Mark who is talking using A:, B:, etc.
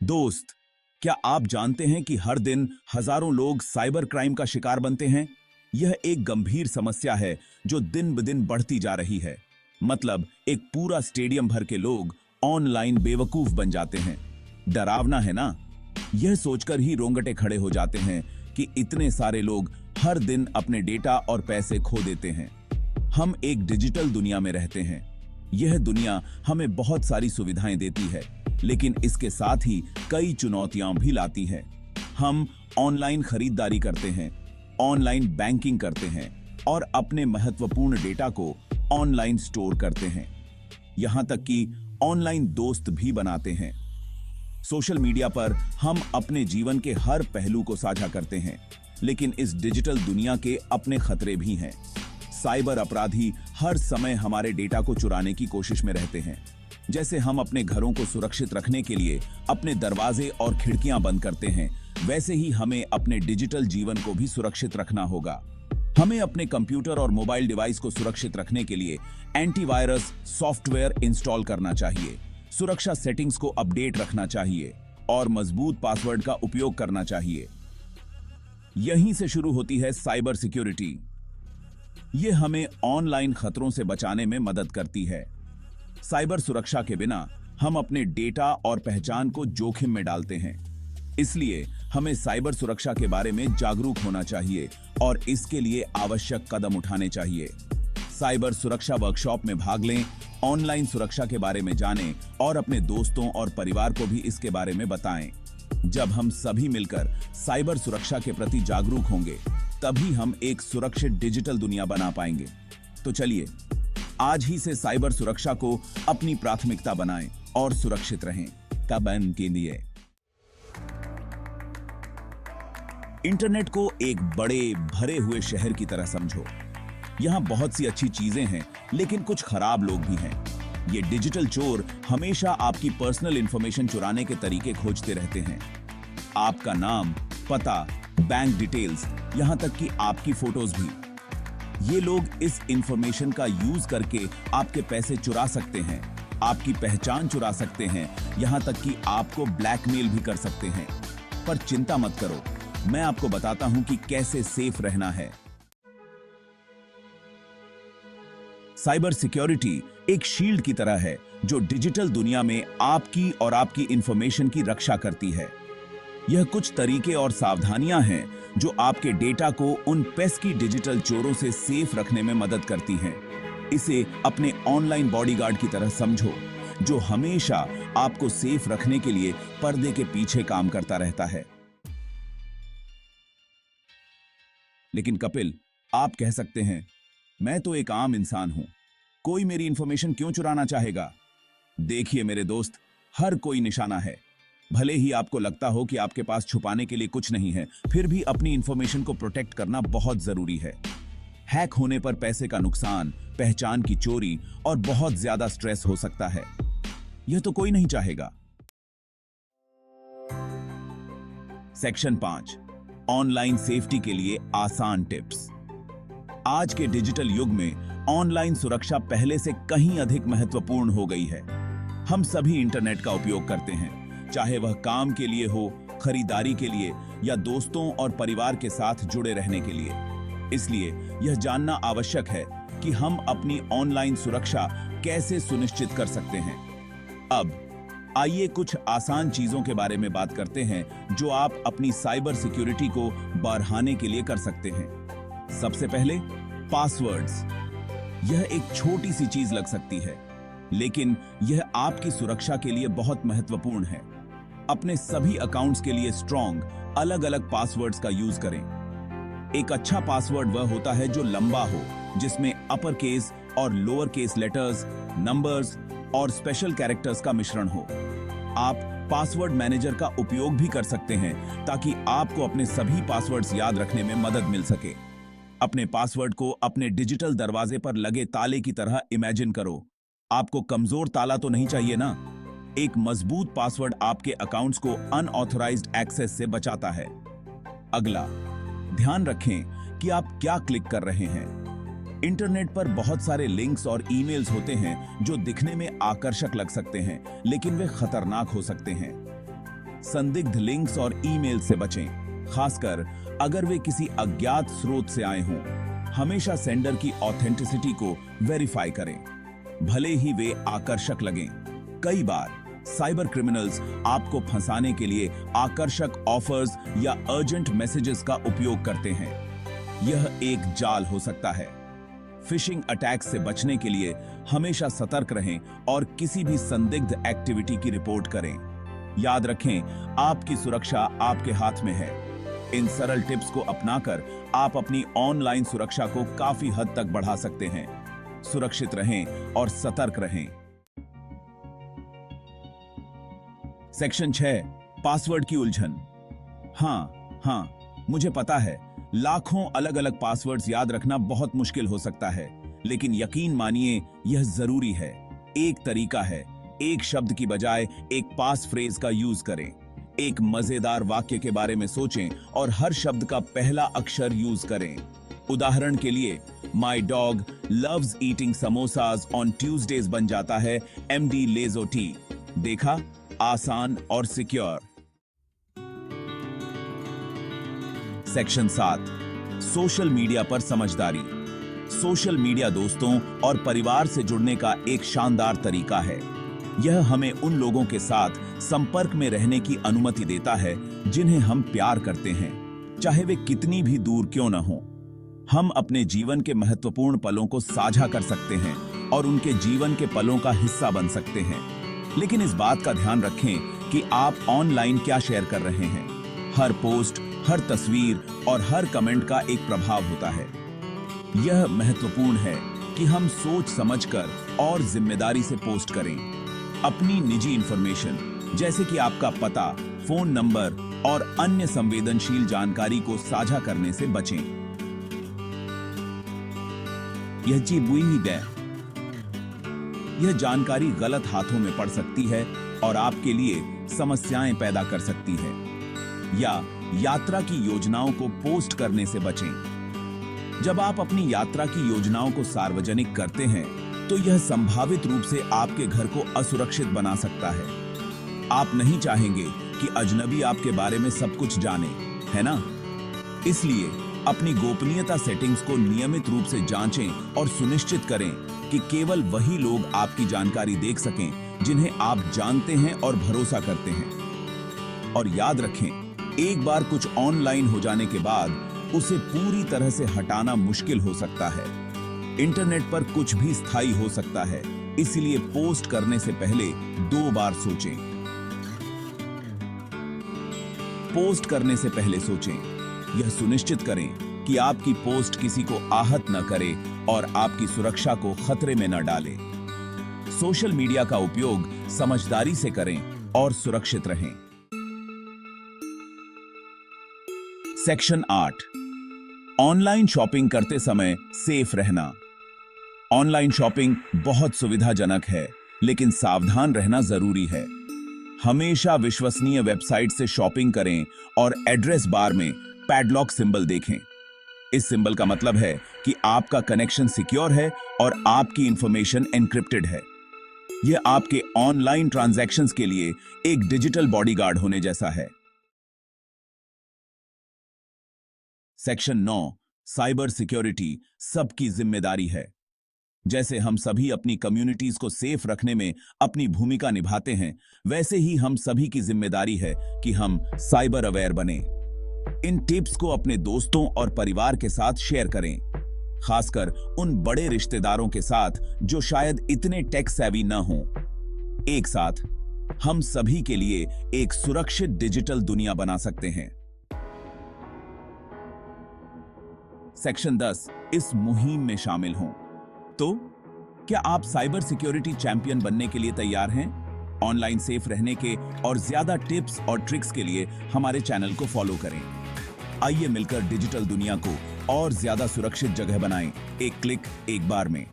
A: दोस्त, क्या आप जानते हैं कि हर दिन हजारों लोग साइबर क्राइम का शिकार बनते हैं? यह एक गंभीर समस्या है जो दिन ब दिन बढ़ती जा रही है। मतलब एक पूरा स्टेडियम भर के लोग ऑनलाइन बेवकूफ बन जाते हैं। डरावना है ना? यह सोचकर ही रोंगटे खड़े हो जाते हैं कि इतने सारे लोग हर दिन अपने डेटा और पैसे खो देते हैं। हम एक डिजिटल दुनिया में रहते हैं। यह दुनिया हमें बहुत सारी सुविधाएं देती है, लेकिन इसके साथ ही कई चुनौतियां भी लाती है। हम ऑनलाइन खरीदारी करते हैं, ऑनलाइन बैंकिंग करते हैं और अपने महत्वपूर्ण डेटा को ऑनलाइन स्टोर करते हैं। यहां तक कि ऑनलाइन दोस्त भी बनाते हैं। सोशल मीडिया पर हम अपने जीवन के हर पहलू को साझा करते हैं, लेकिन इस डिजिटल दुनिया के अपने खतरे भी हैं। साइबर अपराधी हर समय हमारे डेटा को चुराने की कोशिश में रहते हैं। जैसे हम अपने घरों को सुरक्षित रखने के लिए अपने दरवाजे और खिड़कियां बंद करते हैं, वैसे ही हमें अपने डिजिटल जीवन को भी सुरक्षित रखना होगा। हमें अपने कंप्यूटर और मोबाइल डिवाइस को सुरक्षित रखने के लिए एंटीवायरस सॉफ्टवेयर इंस्टॉल करना चाहिए, सुरक्षा सेटिंग्स को अपडेट रखना चाहिए और मजबूत पासवर्ड का उपयोग करना चाहिए। यहीं से शुरू होती है साइबर सिक्योरिटी। यह हमें ऑनलाइन खतरों से बचाने में मदद करती है। साइबर सुरक्षा के बिना हम अपने डेटा और पहचान को जोखिम में डालते हैं। इसलिए हमें साइबर सुरक्षा के बारे में जागरूक होना चाहिए और इसके लिए आवश्यक कदम उठाने चाहिए। साइबर सुरक्षा वर्कशॉप में भाग लें, ऑनलाइन सुरक्षा के बारे में जानें और अपने दोस्तों और परिवार को भी इसके बारे में बताएं। जब हम सभी मिलकर साइबर सुरक्षा के प्रति जागरूक होंगे, तभी हम एक सुरक्षित डिजिटल दुनिया बना पाएंगे। तो चलिए, आज ही से साइबर सुरक्षा को अपनी प्राथमिकता बनाएं और सुरक्षित रहें। कबन के लिए इंटरनेट को एक बड़े भरे हुए शहर की तरह समझो। यहां बहुत सी अच्छी चीजें हैं, लेकिन कुछ खराब लोग भी हैं। ये डिजिटल चोर हमेशा आपकी पर्सनल इंफॉर्मेशन चुराने के तरीके खोजते रहते हैं। आपका नाम, पता, बैंक डिटेल्स, यहां तक कि आपकी फोटोज भी। ये लोग इस इंफॉर्मेशन का यूज करके आपके पैसे चुरा सकते हैं, आपकी पहचान चुरा सकते हैं, यहां तक कि आपको ब्लैकमेल भी कर सकते हैं। पर चिंता मत करो, मैं आपको बताता हूं कि कैसे सेफ रहना है। साइबर सिक्योरिटी एक शील्ड की तरह है जो डिजिटल दुनिया में आपकी और आपकी इंफॉर्मेशन की रक्षा करती है। यह कुछ तरीके और सावधानियां हैं जो आपके डेटा को उन पेस्की डिजिटल चोरों से सेफ रखने में मदद करती हैं। इसे अपने ऑनलाइन बॉडीगार्ड की तरह समझो, जो हमेशा आपको सेफ रखने के लिए पर्दे के पीछे काम करता रहता है। लेकिन कपिल, आप कह सकते हैं, मैं तो एक आम इंसान हूं, कोई मेरी इंफॉर्मेशन क्यों चुराना चाहेगा? देखिए मेरे दोस्त, हर कोई निशाना है। भले ही आपको लगता हो कि आपके पास छुपाने के लिए कुछ नहीं है, फिर भी अपनी इंफॉर्मेशन को प्रोटेक्ट करना बहुत जरूरी है। हैक होने पर पैसे का नुकसान, पहचान की चोरी और बहुत ज्यादा स्ट्रेस हो सकता है। यह तो कोई नहीं चाहेगा। सेक्शन 5, ऑनलाइन सेफ्टी के लिए आसान टिप्स। आज के डिजिटल युग में ऑनलाइन सुरक्षा पहले से कहीं अधिक महत्वपूर्ण हो गई है। हम सभी इंटरनेट का उपयोग करते हैं, चाहे वह काम के लिए हो, खरीदारी के लिए या दोस्तों और परिवार के साथ जुड़े रहने के लिए। इसलिए यह जानना आवश्यक है कि हम अपनी ऑनलाइन सुरक्षा कैसे सुनिश्चित कर सकते हैं। अब आइए कुछ आसान चीजों के बारे में बात करते हैं जो आप अपनी साइबर सिक्योरिटी को बढ़ाने के लिए कर सकते हैं। सबसे पहले, पासवर्ड्स। यह एक छोटी सी चीज लग सकती है, लेकिन यह आपकी सुरक्षा के लिए बहुत महत्वपूर्ण है। अपने सभी अकाउंट्स के लिए स्ट्रॉन्ग, अलग-अलग पासवर्ड्स का यूज करें। एक अच्छा पासवर्ड वह होता है जो लंबा हो, जिसमें अपर केस और लोअर केस लेटर्स, नंबर्स और स्पेशल कैरेक्टर्स का मिश्रण हो। आप पासवर्ड मैनेजर का उपयोग भी कर सकते हैं ताकि आपको अपने सभी पासवर्ड्स याद रखने में मदद मिल सके। अपने पासवर्ड को अपने डिजिटल दरवाजे पर लगे ताले की तरह इमेजिन करो। आपको कमजोर ताला तो नहीं चाहिए ना? एक मजबूत पासवर्ड आपके अकाउंट्स को अनऑथराइज्ड एक्सेस से बचाता है। अगला, ध्यान रखें कि आप क्या क्लिक कर रहे हैं। इंटरनेट पर बहुत सारे लिंक्स और ईमेल्स होते हैं जो दिखने में आकर्षक लग सकते हैं, लेकिन वे खतरनाक हो सकते हैं। संदिग्ध लिंक्स और ईमेल से बचें, खासकर अगर वे किसी अज्ञात स्रोत से आए हों। हमेशा सेंडर की ऑथेंटिसिटी को वेरीफाई करें, भले ही वे आकर्षक लगें। कई बार साइबर क्रिमिनल्स आपको फंसाने के लिए आकर्षक ऑफर्स या अर्जेंट मैसेजेस का उपयोग करते हैं। यह एक जाल हो सकता है। फिशिंग अटैक्स से बचने के लिए हमेशा सतर्क रहें और किसी भी संदिग्ध एक्टिविटी की रिपोर्ट करें। याद रखें, आपकी सुरक्षा आपके हाथ में है। इन सरल टिप्स को अपनाकर आप अपनी ऑनलाइन सुरक्षा को काफी हद तक बढ़ा सकते हैं। सुरक्षित रहें और सतर्क रहें। सेक्शन 6, पासवर्ड की उलझन। हाँ, मुझे पता है, लाखों अलग अलग पासवर्ड्स याद रखना बहुत मुश्किल हो सकता है, लेकिन यकीन मानिए यह जरूरी है। एक तरीका है, एक शब्द की बजाय एक पास फ्रेज का यूज करें। एक मजेदार वाक्य के बारे में सोचें और हर शब्द का पहला अक्षर यूज करें। उदाहरण के लिए, my dog loves eating samosas on Tuesdays बन जाता है MD लेजो टी। देखा, आसान और सिक्योर। सेक्शन 7, सोशल मीडिया पर समझदारी। सोशल मीडिया दोस्तों और परिवार से जुड़ने का एक शानदार तरीका है। यह हमें उन लोगों के साथ संपर्क में रहने की अनुमति देता है जिन्हें हम प्यार करते हैं, चाहे वे कितनी भी दूर क्यों न हों। हम अपने जीवन के महत्वपूर्ण पलों को साझा कर सकते हैं और उनके जीवन के पलों का हिस्सा बन सकते हैं। लेकिन इस बात का ध्यान रखें कि आप ऑनलाइन क्या शेयर कर रहे हैं। हर पोस्ट, हर तस्वीर और हर कमेंट का एक प्रभाव होता है। यह महत्वपूर्ण है कि हम सोच समझकर और जिम्मेदारी से पोस्ट करें। अपनी निजी इंफॉर्मेशन, जैसे कि आपका पता, फोन नंबर और अन्य संवेदनशील जानकारी को साझा करने से बचें। यह जानकारी गलत हाथों में पड़ सकती है और आपके लिए समस्याएं पैदा कर सकती है। या यात्रा की योजनाओं को पोस्ट करने से बचें। जब आप अपनी यात्रा की योजनाओं को सार्वजनिक करते हैं, तो यह संभावित रूप से आपके घर को असुरक्षित बना सकता है। आप नहीं चाहेंगे कि अजनबी आपके बारे में सब कुछ जाने, है ना? इसलिए अपनी गोपनीयता सेटिंग्स को नियमित रूप से जांचें और सुनिश्चित करें कि केवल वही लोग आपकी जानकारी देख सकें जिन्हें आप जानते हैं और भरोसा करते हैं। और याद रखें, एक बार कुछ ऑनलाइन हो जाने के बाद उसे पूरी तरह से हटाना मुश्किल हो सकता है। इंटरनेट पर कुछ भी स्थायी हो सकता है, इसलिए पोस्ट करने से पहले 2 बार सोचें। पोस्ट करने से पहले सोचें। यह सुनिश्चित करें कि आपकी पोस्ट किसी को आहत न करे और आपकी सुरक्षा को खतरे में न डाले। सोशल मीडिया का उपयोग समझदारी से करें और सुरक्षित रहें। सेक्शन 8, ऑनलाइन शॉपिंग करते समय सेफ रहना। ऑनलाइन शॉपिंग बहुत सुविधाजनक है, लेकिन सावधान रहना जरूरी है। हमेशा विश्वसनीय वेबसाइट से शॉपिंग करें और एड्रेस बार में पैडलॉक सिंबल देखें। इस सिंबल का मतलब है कि आपका कनेक्शन सिक्योर है और आपकी इंफॉर्मेशन एन्क्रिप्टेड है। यह आपके ऑनलाइन ट्रांजैक्शंस के लिए एक डिजिटल बॉडीगार्ड होने जैसा है। सेक्शन 9, साइबर सिक्योरिटी सबकी जिम्मेदारी है। जैसे हम सभी अपनी कम्युनिटीज को सेफ रखने में अपनी भूमिका निभाते हैं, वैसे ही हम सभी की जिम्मेदारी है कि हम साइबर अवेयर बने। इन टिप्स को अपने दोस्तों और परिवार के साथ शेयर करें, खासकर उन बड़े रिश्तेदारों के साथ जो शायद इतने टेक सेवी न हों। एक साथ हम सभी के लिए एक सुरक्षित डिजिटल दुनिया बना सकते हैं। सेक्शन 10, इस मुहिम में शामिल हों। तो क्या आप साइबर सिक्योरिटी चैंपियन बनने के लिए तैयार हैं? ऑनलाइन सेफ रहने के और ज्यादा टिप्स और ट्रिक्स के लिए हमारे चैनल को फॉलो करें। आइए मिलकर डिजिटल दुनिया को और ज्यादा सुरक्षित जगह बनाएं, एक क्लिक, एक बार में।